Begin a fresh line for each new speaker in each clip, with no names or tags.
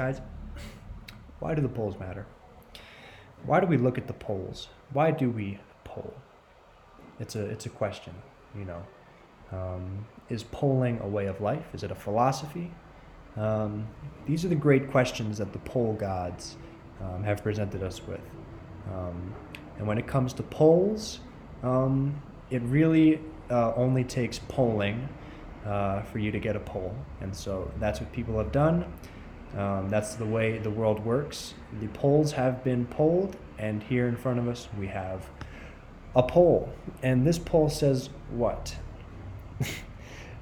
Guys, why do the polls matter? Why do we look at the polls? Why do we poll? It's a question, you know. Is polling a way of life? Is it a philosophy? These are the great questions that the poll gods have presented us with. And when it comes to polls, it really only takes polling for you to get a poll. And so that's what people have done. That's the way the world works. The polls have been polled, and here in front of us we have a poll. And this poll says what?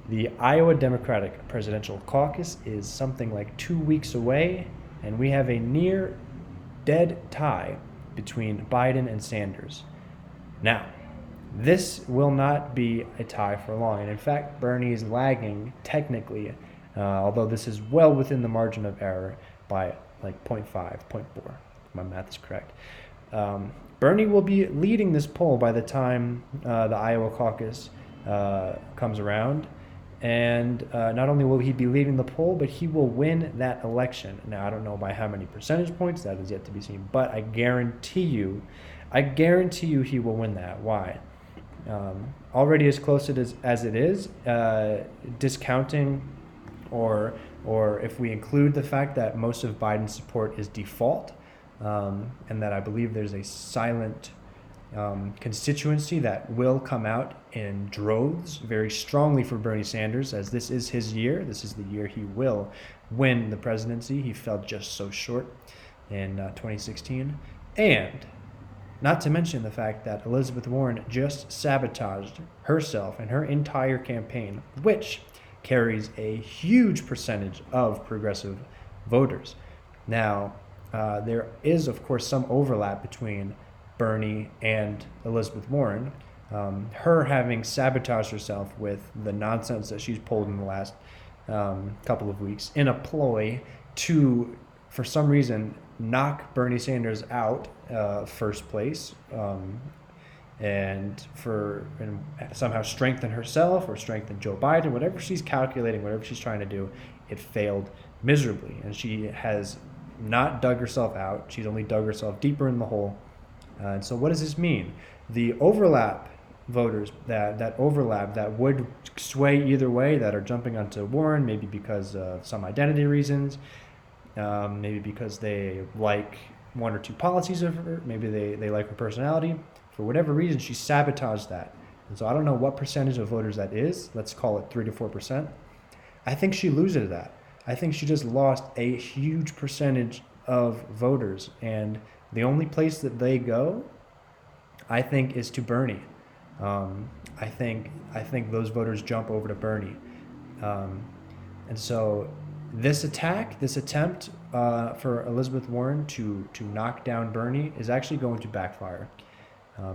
The Iowa Democratic Presidential Caucus is something like 2 weeks away, and we have a near dead tie between Biden and Sanders. Now, this will not be a tie for long, and in fact, Bernie is lagging technically, although this is well within the margin of error by like 0.5, 0.4. My math is correct. Bernie will be leading this poll by the time the Iowa Caucus comes around. And not only will he be leading the poll, but he will win that election. Now, I don't know by how many percentage points, that is yet to be seen, but I guarantee you he will win that. Why? Already as close as it is, discounting or if we include the fact that most of Biden's support is default, and that I believe there's a silent constituency that will come out in droves very strongly for Bernie Sanders, as this is his year. This is the year he will win the presidency. He fell just so short in 2016. And not to mention the fact that Elizabeth Warren just sabotaged herself and her entire campaign, which carries a huge percentage of progressive voters. Now, there is, of course, some overlap between Bernie and Elizabeth Warren. Her having sabotaged herself with the nonsense that she's pulled in the last couple of weeks in a ploy to, for some reason, knock Bernie Sanders out first place, and somehow strengthen herself or strengthen Joe Biden, whatever she's calculating, whatever she's trying to do, it failed miserably. And she has not dug herself out. She's only dug herself deeper in the hole. And so what does this mean? The overlap voters that overlap, that would sway either way, that are jumping onto Warren, maybe because of some identity reasons, maybe because they like one or two policies of her, maybe they like her personality. For whatever reason, she sabotaged that. And so I don't know what percentage of voters that is. Let's call it 3 to 4%. I think she loses that. I think she just lost a huge percentage of voters, and the only place that they go, I think, is to Bernie. I think those voters jump over to Bernie, and so this attempt for Elizabeth Warren to knock down Bernie is actually going to backfire,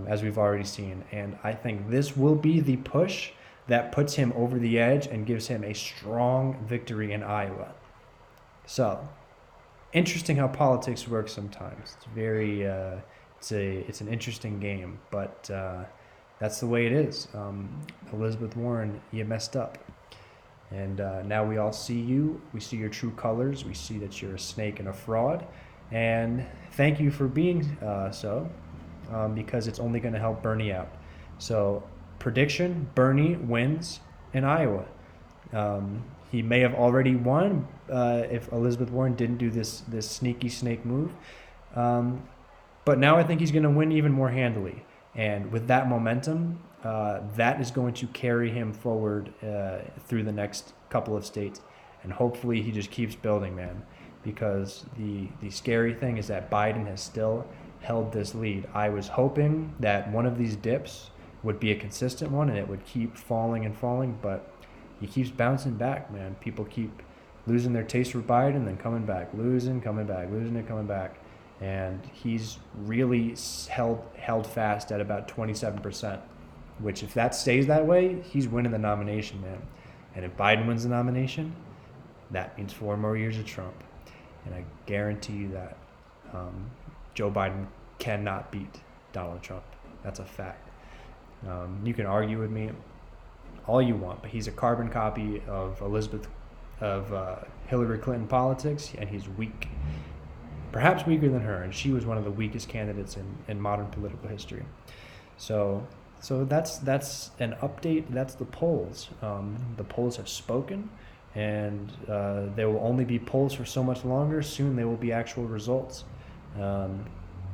as we've already seen. And I think this will be the push that puts him over the edge and gives him a strong victory in Iowa. So, interesting how politics works sometimes. It's very, it's an interesting game, but that's the way it is. Elizabeth Warren, you messed up. And now we all see you. We see your true colors. We see that you're a snake and a fraud. And thank you for being so, because it's only going to help Bernie out. So, prediction, Bernie wins in Iowa. He may have already won if Elizabeth Warren didn't do this sneaky snake move. But now I think he's going to win even more handily. And with that momentum, that is going to carry him forward through the next couple of states. And hopefully he just keeps building, man. Because the scary thing is that Biden has still held this lead. I was hoping that one of these dips would be a consistent one and it would keep falling and falling, but he keeps bouncing back, man. People keep losing their taste for Biden, then coming back, losing, coming back, losing and coming back. And he's really held fast at about 27%, which if that stays that way, he's winning the nomination, man. And if Biden wins the nomination, that means 4 more years of Trump. And I guarantee you that Joe Biden cannot beat Donald Trump. That's a fact. You can argue with me all you want, but he's a carbon copy of Elizabeth of Hillary Clinton politics, and he's weak. Perhaps weaker than her, and she was one of the weakest candidates in modern political history. So that's an update. That's the polls. The polls have spoken, and there will only be polls for so much longer. Soon there will be actual results, and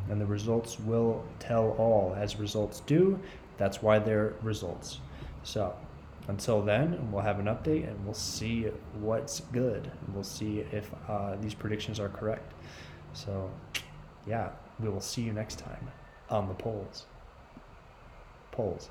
the results will tell all, as results do. That's why they're results. So until then, we'll have an update, and we'll see what's good. We'll see if these predictions are correct. So, yeah, we will see you next time on the polls. Polls.